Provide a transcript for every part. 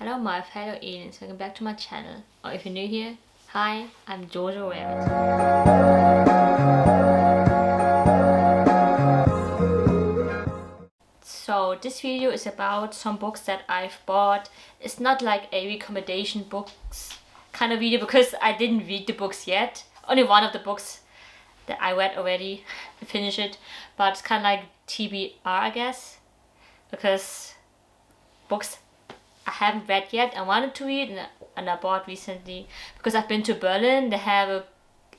Hello my fellow aliens, welcome back to my channel. Or if you're new here, hi, I'm Jojo Rabbit. So this video is about some books that I've bought. It's not like a recommendation books kind of video because I didn't read the books yet. Only one of the books that I read already, finished it. But it's kind of like TBR, I guess. Because books I haven't read yet. I wanted to read and I bought recently because I've been to Berlin. They have a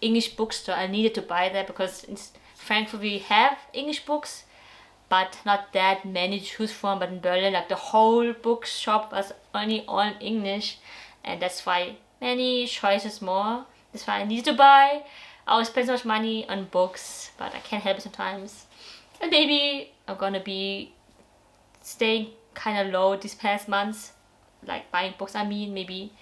English bookstore. I needed to buy that because in Frankfurt we have English books, but not that many to choose from. But in Berlin, like the whole bookshop was only on English, and that's why many choices more. That's why I needed to buy. I always spend so much money on books, but I can't help it sometimes. And maybe I'm gonna be staying kind of low these past months, like buying books. I mean, maybe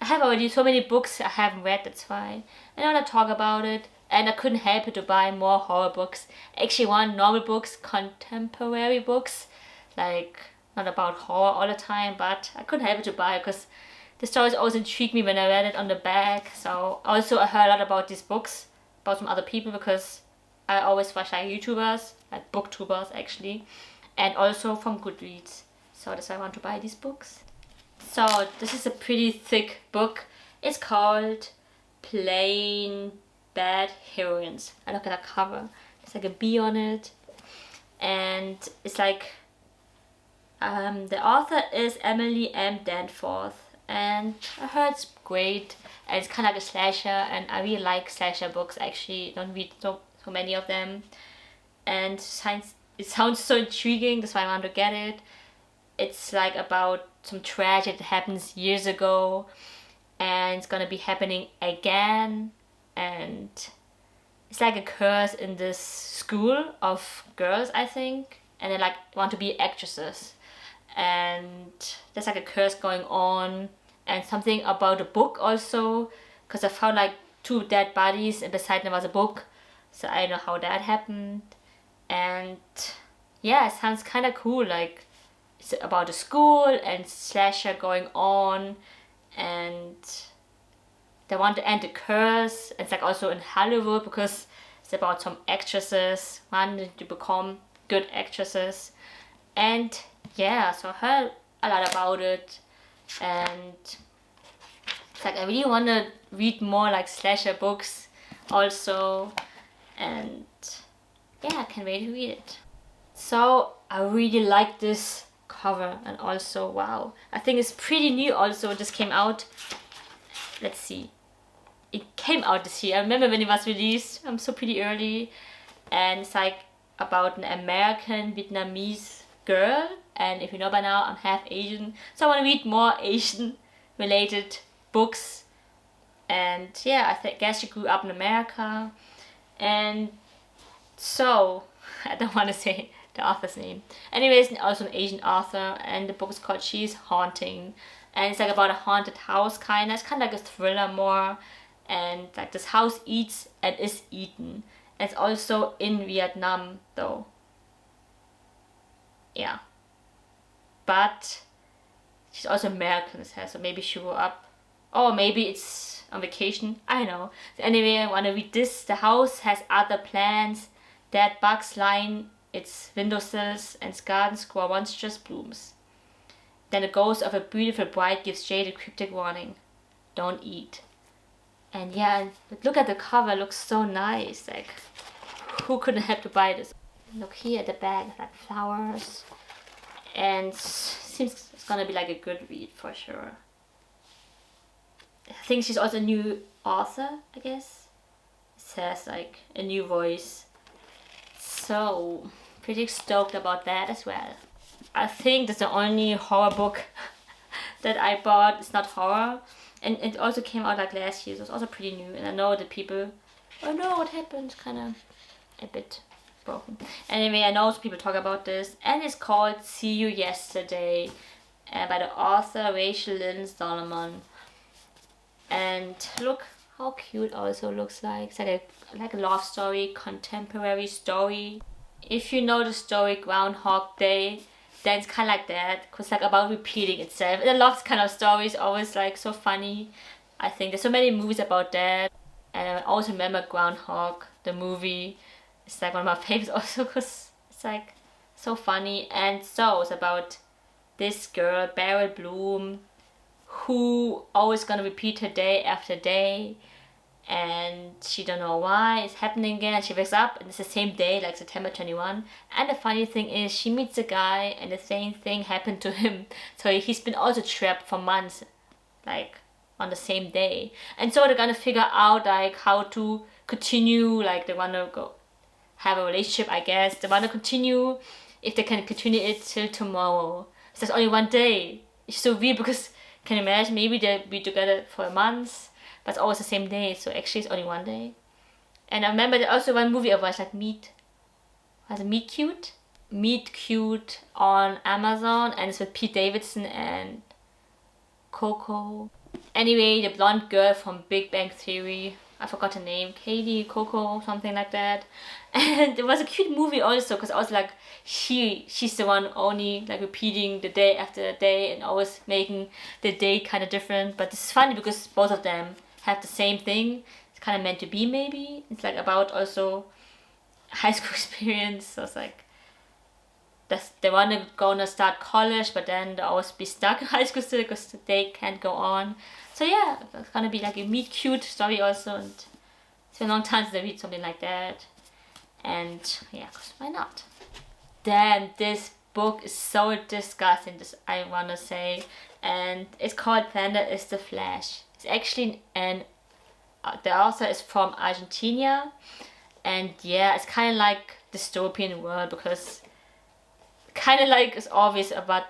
I have already so many books I haven't read, that's fine. I want to talk about it, and I couldn't help it to buy more horror books. Actually, one normal books, contemporary books, like not about horror all the time, but I couldn't help it to buy because the stories always intrigued me when I read it on the back. So also I heard a lot about these books about some other people because I always watch like YouTubers, like booktubers actually, and also from Goodreads. So that's why I want to buy these books. So this is a pretty thick book. It's called Plain Bad Heroines. I look at the cover. There's like a bee on it. And it's like, the author is Emily M. Danforth. And I heard it's great. And it's kind of like a slasher. And I really like slasher books actually. Don't read so many of them. And it sounds so intriguing. That's why I want to get it. It's like about some tragedy that happens years ago, and it's gonna be happening again, and it's like a curse in this school of girls, I think, and they like want to be actresses, and there's like a curse going on, and something about a book also, because I found like 2 dead bodies and beside them was a book, so I don't know how that happened. And yeah, it sounds kind of cool, like it's about a school and slasher going on, and they want to end the curse. It's like also in Hollywood because it's about some actresses wanting to become good actresses. And yeah, so I heard a lot about it, and it's like I really want to read more like slasher books also, and yeah, I can't wait to read it. So I really like this cover, and also wow, I think it's pretty new also. It just came out, let's see, it came out this year. I remember when it was released. I'm so pretty early, and it's like about an American Vietnamese girl, and if you know by now, I'm half Asian, so I want to read more Asian related books. And yeah, I guess she grew up in America, and so I don't want to say the author's name. Anyways, also an Asian author, and the book is called She's Haunting, and it's like about a haunted house kind of. It's kind of like a thriller more, and like this house eats and is eaten. And it's also in Vietnam though. Yeah, but she's also American, so maybe she grew up, or maybe it's on vacation. I don't know. So anyway, I want to read this. The house has other plants, dead bugs line its windowsills, and its gardens grow monstrous blooms. Then the ghost of a beautiful bride gives Jade a cryptic warning: don't eat. And yeah, look at the cover, it looks so nice. Like, who couldn't have to buy this? Look here at the back, like flowers. And seems it's gonna be like a good read for sure. I think she's also a new author, I guess. It says like a new voice. So pretty stoked about that as well. I think that's the only horror book that I bought. It's not horror, and it also came out like last year, so it's also pretty new. And I know that people, oh no, what happened? Kind of a bit broken. Anyway, I know people talk about this, and it's called See You Yesterday, by the author Rachel Lynn Solomon. And look how cute also looks like. It's like a love story, contemporary story. If you know the story Groundhog Day, then it's kind of like that, because like about repeating itself. And I love this kind of stories, always like so funny. I think there's so many movies about that. And I also remember Groundhog, the movie. It's like one of my favorites also, because it's like so funny. And so it's about this girl, Beryl Bloom, who always gonna repeat her day after day, and she don't know why it's happening again. She wakes up and it's the same day, like September 21. And the funny thing is, she meets a guy and the same thing happened to him. So he's been also trapped for months, like on the same day. And so they're gonna figure out like how to continue, like they wanna go have a relationship, I guess. They wanna continue, if they can continue it till tomorrow. So there's only one day. It's so weird because, can you imagine, maybe they'll be together for a month, but it's always the same day, so actually it's only one day. And I remember there's also one movie I watched, like Meet Cute? Meet Cute on Amazon, and it's with Pete Davidson and Coco. Anyway, the blonde girl from Big Bang Theory, I forgot her name, Katie, Coco, something like that. And it was a cute movie also, because I was like, she's the one only like repeating the day after day and always making the day kind of different. But this is funny because both of them have the same thing. It's kind of meant to be, maybe. It's like about also high school experience. So it's like they want to gonna start college, but then they always be stuck in high school still because they can't go on. So yeah, it's gonna be like a meet cute story also, and it's been a long time since I read something like that. And yeah, cause why not? Damn, this book is so disgusting, this I wanna say. And it's called Thunder is the Flash. It's actually the author is from Argentina, and yeah, it's kind of like dystopian world, because kind of like it's obvious about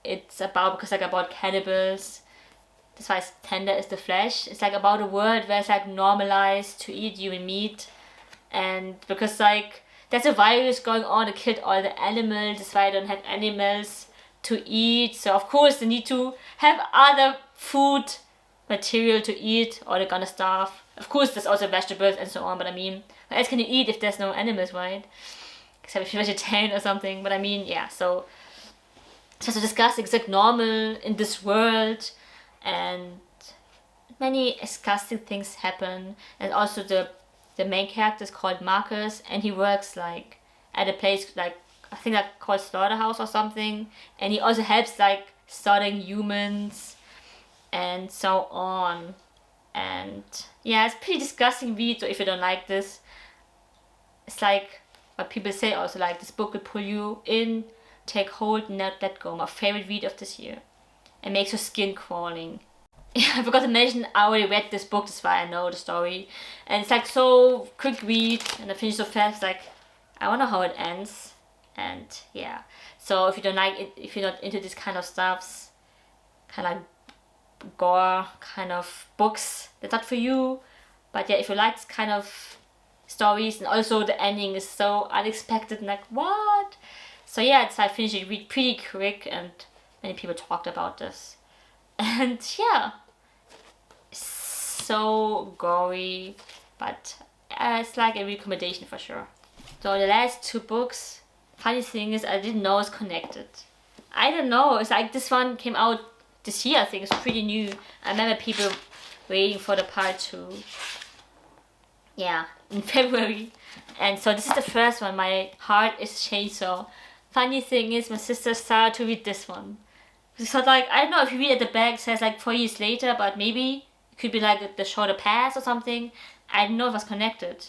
because like about cannibals. That's why it's Tender is the Flesh. It's like about a world where it's like normalized to eat human meat, and because like there's a virus going on that killed all the animals. That's why I don't have animals to eat. So of course they need to have other food material to eat, or they're gonna starve. Of course there's also vegetables and so on, but I mean, what else can you eat if there's no animals, right? Except if you're vegetarian or something. But I mean, yeah, so it's just disgusting. It's like normal in this world, and many disgusting things happen. And also the main character is called Marcus, and he works like at a place like, I think like called Slaughterhouse or something, and he also helps like slaughtering humans and so on. And yeah, it's pretty disgusting read. So if you don't like this, it's like what people say also, like this book will pull you in, take hold, not let go. My favorite read of this year. It makes your skin crawling. Yeah, I forgot to mention, I already read this book, that's why I know the story. And it's like so quick read, and I finished so fast, like I wonder how it ends. And yeah, so if you don't like it, if you're not into this kind of stuffs, kind of like gore kind of books, that's not for you. But yeah, if you like this kind of stories, and also the ending is so unexpected and like what? So yeah, it's I finished it read pretty quick, and many people talked about this. And yeah, so gory, but it's like a recommendation for sure. So the last two books, funny thing is I didn't know it's connected. I don't know, it's like this one came out this year, I think. It's pretty new. I remember people waiting for the part 2. Yeah, in February. And so this is the first one, My Heart is Chainsaw. Funny thing is, my sister started to read this one. So like, I don't know if you read at the back, it says like 4 years later, but maybe it could be like the shorter past or something. I didn't know it was connected.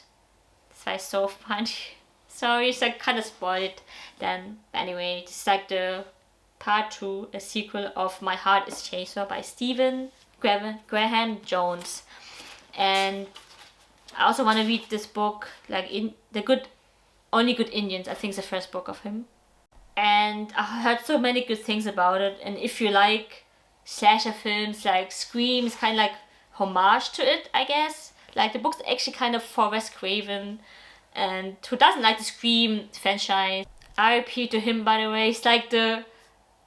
That's why it's so funny. Sorry, it's like kind of spoiled then. But anyway, this is like the part 2, a sequel of My Heart is Chainsaw by Stephen Graham Jones. And I also want to read this book, like in Only Good Indians, I think is the first book of him. And I heard so many good things about it. And if you like slasher films, like Scream is kind of like homage to it, I guess. Like the book's actually kind of for Wes Craven. And who doesn't like the Scream franchise? RIP to him, by the way. He's like the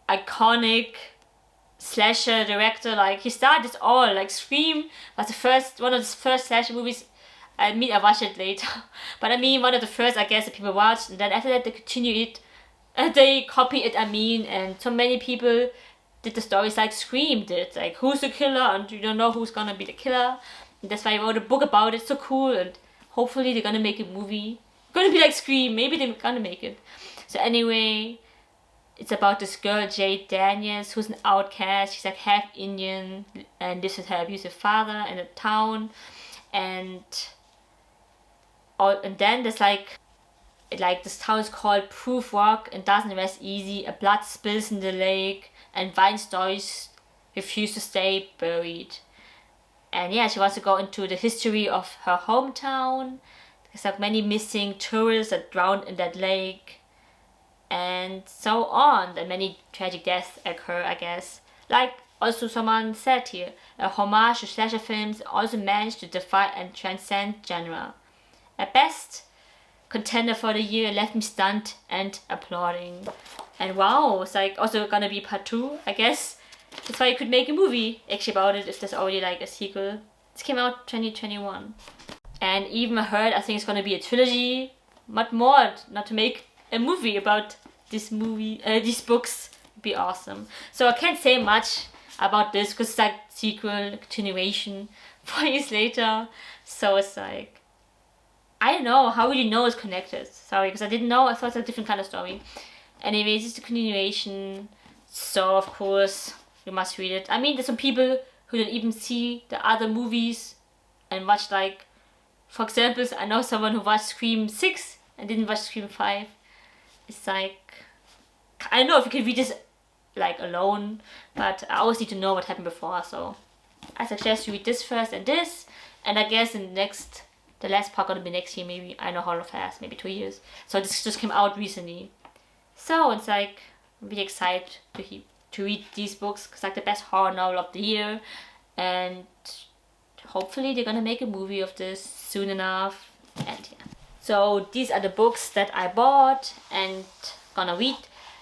iconic slasher director. Like he started this all. Like Scream was one of the first slasher movies. I watched it later. But I mean, one of the first, I guess, that people watched. And then after that, they continued it they copy it, I mean, and so many people did the stories like Scream did, like who's the killer and you don't know who's gonna be the killer. And that's why I wrote a book about it. So cool, and hopefully they're gonna make a movie. Gonna be like Scream, maybe they're gonna make it. So anyway, it's about this girl Jade Daniels who's an outcast. She's like half Indian and lives with her abusive father in a town, and then there's like this town is called Proof Rock and doesn't rest easy. A blood spills in the lake and Vine stories refuse to stay buried. And yeah, she wants to go into the history of her hometown. There's like many missing tourists that drowned in that lake, and so on. And many tragic deaths occur, I guess. Like also someone said here, a homage to slasher films also managed to defy and transcend genre. At best, contender for the year, left me stunned and applauding. And wow, it's like also gonna be part 2, I guess. That's why you could make a movie actually about it if there's already like a sequel. This came out 2021. And even I heard, I think it's gonna be a trilogy. But more, not to make a movie about these books would be awesome. So I can't say much about this because it's like sequel, continuation, 4 years later. So it's like, I don't know, how would you know it's connected? Sorry, because I didn't know, I thought it's a different kind of story. Anyways, it's a continuation, so of course, you must read it. I mean, there's some people who didn't even see the other movies and watched like, for example, I know someone who watched Scream 6 and didn't watch Scream 5. It's like, I don't know if you can read this like alone, but I always need to know what happened before, so I suggest you read this first and this, and I guess the last part gonna be next year, maybe. I know how fast, maybe 2 years. So this just came out recently. So it's like, I'm really excited to read these books. It's like the best horror novel of the year. And hopefully they're gonna make a movie of this soon enough. And yeah. So these are the books that I bought and gonna read.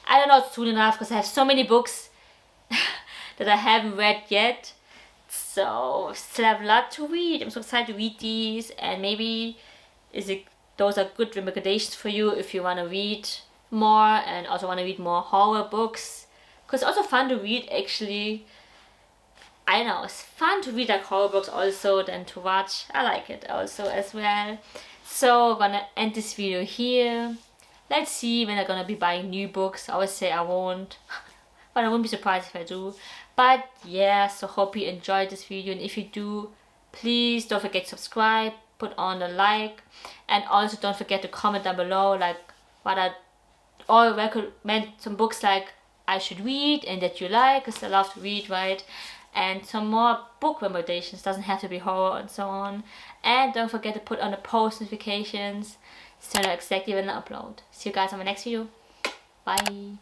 I don't know if soon enough because I have so many books that I haven't read yet. So I still have a lot to read. I'm so excited to read these, and maybe those are good recommendations for you if you want to read more and also want to read more horror books. Because it's also fun to read actually. I don't know, it's fun to read like horror books also than to watch. I like it also as well. So I'm gonna end this video here. Let's see when I'm gonna be buying new books. I always say I won't. But I wouldn't be surprised if I do. But yeah, so hope you enjoyed this video, and if you do, please don't forget to subscribe, put on a like, and also don't forget to comment down below like what I all recommend some books like I should read and that you like, because I love to read, right? And some more book recommendations, doesn't have to be horror and so on. And don't forget to put on the post notifications so you know exactly when I upload. See you guys on my next video. Bye.